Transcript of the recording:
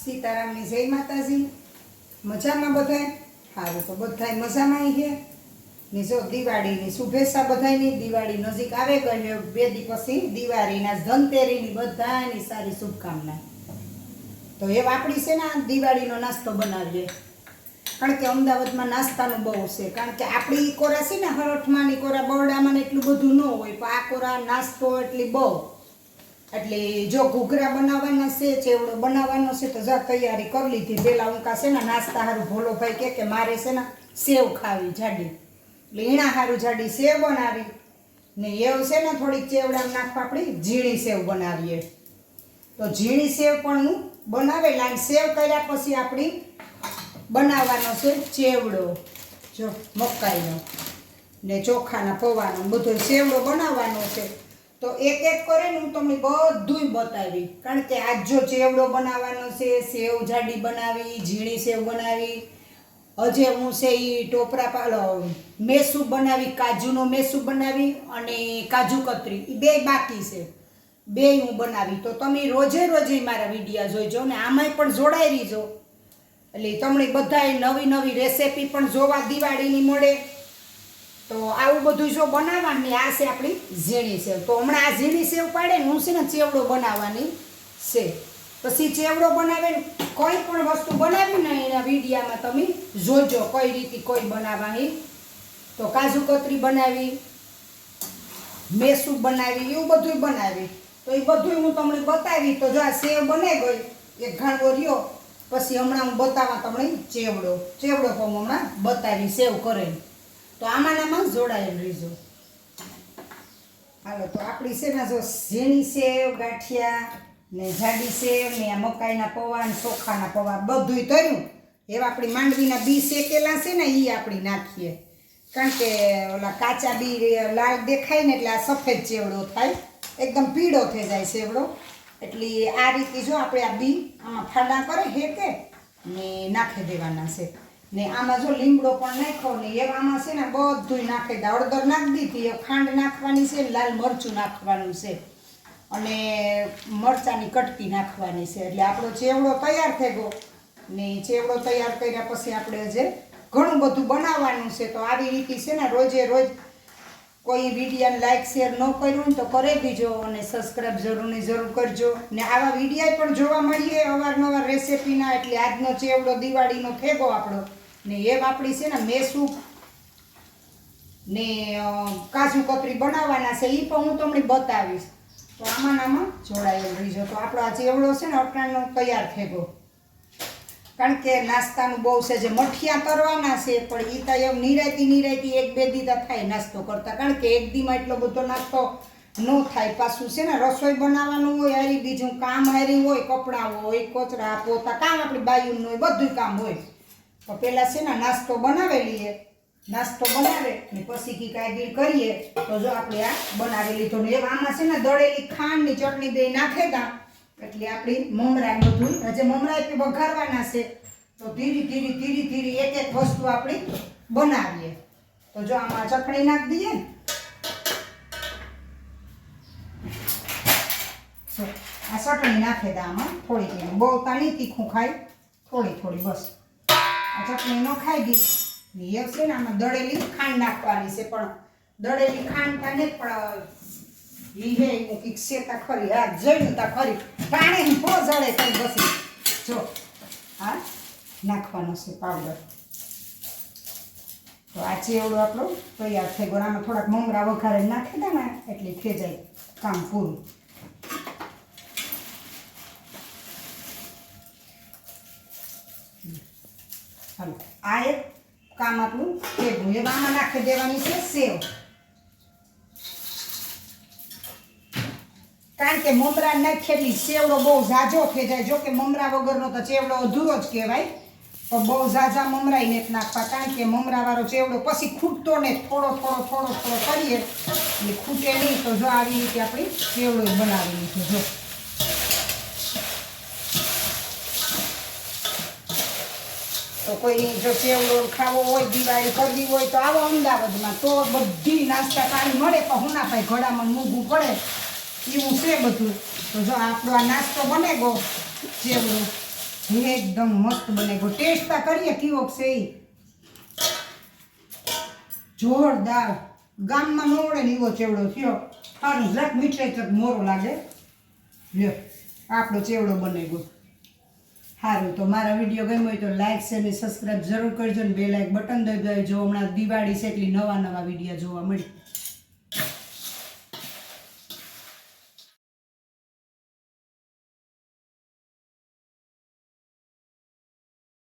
સીતારામની જય માતાજી। મજામાં બધાય? સારું તો બધાય મજામાં છે ને। જો દિવાળીની શુભેચ્છા બધાયની। દિવાળી નજીક આવે ગઈ, 2 દી પછી દિવાળીના ધનતેરીની બધાયની સારી શુભકામના। તો એ આપણી છે ને દિવાળીનો નાસ્તો બનાવીએ, કારણ કે અમદાવાદમાં નાસ્તાનું બહુ છે। કારણ કે આપણી કોરા છે ને હરઠમાંની કોરા બરડામાં એટલું બધું ન હોય, પણ આ કોરા નાસ્તો એટલી બહુ। એટલે જો ઘૂઘરા બનાવવાના છે, ચેવડો બનાવવાનો છે, તો જા તૈયારી કરી લીધી। પેલા હું કા છે ને નાસ્તા હારું ભોલો ભાઈ કે મારે છે ને સેવ ખાવી જાડી, એટલે એના હારું જાડી સેવ બનાવી ને એવું છે ને થોડીક ચેવડામાં નાખવા આપણી ઝીણી સેવ બનાવીએ। તો ઝીણી સેવ પણ હું બનાવેલા, સેવ કર્યા પછી આપણી બનાવવાનો છે ચેવડો, જો મકાઈનો ને ચોખાના પૌવાનો બધો સેવડો બનાવવાનો છે। તો એક એક કરીને હું તમને બધું બતાવી, કારણ કે આજ જો ચેવડો બનાવવાનો છે, સેવ જાડી બનાવી, ઝીણી સેવ બનાવી, હજે હું છે એ ટોપરા પાલો મેસૂબ બનાવી, કાજુનો મેસૂબ બનાવી અને કાજુ કતરી એ બે બાકી છે, બે હું બનાવી। તો તમે રોજે રોજે મારા વિડીયા જોઈજો ને આમાંય પણ જોડાઈ રહીજો, એટલે તમને બધાય નવી નવી રેસીપી પણ જોવા દિવાળીની મળે। તો આવું બધું જો બનાવવાની, આ છે આપણી ઝીણી સેવ। તો હમણાં આ ઝીણી સેવ પાડે ને હું છે ને ચેવડો બનાવવાની છે, પછી ચેવડો બનાવે કોઈ પણ વસ્તુ બનાવી ને એના વિડીયામાં તમે જોજો કઈ રીતે કોઈ બનાવવાની। તો કાજુ કતરી બનાવી, મેસૂબ બનાવી, એવું બધું બનાવી, તો એ બધું હું તમને બતાવી। તો જો આ સેવ બને ગઈ, એક ઘાણવો રહ્યો, પછી હમણાં હું બતાવવા તમને ચેવડો પણ હું હમણાં બતાવી સેવ કરીને। તો આમાં જોડાયેલ રહીજો। હાલો, તો આપણી છે ને જો ઝીણી સેવ, ગાંઠિયા ને જાડી સેવ ને આ મકાઈના પૌવા ને ચોખાના પૌવા બધુંય તર્યું। એવા આપણી માંડવીના બી શેકેલા છે ને એ આપણી નાખીએ, કારણ કે ઓલા કાચા બી લાલ દેખાય ને એટલે આ સફેદ ચેવડો થાય, એકદમ પીળો થઈ જાય ચેવડો। એટલે આ રીતે જો આપણે આ બી આમાં ફાડા કરે હેકે ને નાખી દેવાના છે ને આમાં જો લીમડો પણ નાખ્યો ને એ આમાં છે ને બધું નાખી દે। હળદર નાખી દીધી, એ ખાંડ નાખવાની છે, લાલ મરચું નાખવાનું છે અને મરચાંની કટકી નાખવાની છે, એટલે આપણો ચેવડો તૈયાર થઈ ગયો ને ચેવડો તૈયાર કર્યા પછી આપણે જે ઘણું બધું બનાવવાનું છે। તો આવી રીતે છે ને રોજે રોજ કોઈ વિડીયાને લાઈક શેર ન કર્યું હોય તો કરી દીજો અને સબસ્ક્રાઈબ જરૂર કરજો ને આવા વિડીયા પણ જોવા મળીએ અવારનવાર રેસીપીના। એટલે આજનો ચેવડો દિવાળીનો થેગો આપણો ને એ આપણી છે ને મેસૂબ ને કાજુ કતરી બનાવવાના છે, એ પણ હું તમને બતાવીશ। તો આમાં જોડાયેલ રહીજો। તો આપણો આ ચેવડો છે ને અટાણનો તૈયાર થેગો, કારણ કે નાસ્તાનું બહુ છે, જે મઠિયા તરવાના છે પણ એ તો એમ નિરાયતી 1-2 દી થાય નાસ્તો કરતા, કારણ કે એક દીમાં એટલો બધો નાસ્તો ન થાય। પાછું છે ને રસોઈ બનાવવાનું હોય, હારી બીજું કામ હારી હોય, કપડાં હોય, કચરા પોતા કામ આપણી બાયુનું હોય, બધું કામ હોય। તો પહેલાં છે ને નાસ્તો બનાવી લઈએ, નાસ્તો બનાવે ને પછી કી કાયગીર કરીએ। તો જો આપણે આ બનાવી લીધો ને આમાં છે ને દળેલી ખાંડની ચટણી બે નાખે દા, એટલે આપણી મમરા બધું હજે મમરા વઘારવાના છે। તો ધીરે એક એક વસ્તુ આપણી બનાવીએ। તો જો આમાં ચટણી નાખી દઈએ, આ ચટણી નાખી દે આમાં થોડી, બહુ તાની તીખું ખાય, થોડી બસ। આ ચટણી ન ખાઈ ગઈ એક છે ને આમાં દળેલી ખાંડ નાખવાની છે, પણ દળેલી ખાંડ તાને પણ ઈ હે એક સેતા ખરી, આ જોયું તા ખરી પાણી પો જડે કઈ બસી જો આ નાખવાનો છે પાવડર। તો આ ચેવડો આપણો તૈયાર થઈ ગયો। આમાં થોડાક મમરા વઘારે નાખી દે ને એટલે થઈ જાય કામ પૂરું। હાલો, આ એક કામ આપણું ભેગું। એ આમાં નાખી દેવાની છે સેવ, કારણ કે મમરા નાખેલી ચેવડો બહુ ઝાઝો થઈ જાય। જો કે મમરા વગરનો તો ચેવડો અધૂરો જ કહેવાય, તો બહુ ઝાઝા મમરાય નથી નાખવા, કારણ કે મમરાવાળો ચેવડો પછી ખૂટતો ને થોડો કરીએ એટલે ખૂટે નહીં। તો જો આવી રીતે આપણી ચેવડો બનાવી લીધો। જો તો કોઈ જો ચેવડો ખાવો હોય, દિવાળી કરવી હોય તો આવો અમદાવાદમાં, તો બધી નાસ્તા પાણી મળે, પણ હું ના ભાઈ ઘડામાં મૂંઘું પડે એવું છે બધું। તો જો આપણો આ નાસ્તો બને ગયો ચેવડો, એકદમ મસ્ત બને ગયો. ટેસ્ટ તા કરીએ કેવો છે ઈ. જોરદાર. ગામમાં ન મળે ને એવો ચેવડો થયો. સારું જરાક મીઠાઈ ચક મોરો લાગે. લ્યો આપણો ચેવડો બને ગયો. સારું, તો મારા વિડીયો ગમ્યો હોય તો લાઈક શેર અને સબસ્ક્રાઈબ જરૂર કરજો ને બે લાઈક બટન દઈ દેજો. હમણાં દિવાળી છે એટલે નવા વિડીયો જોવા મળે.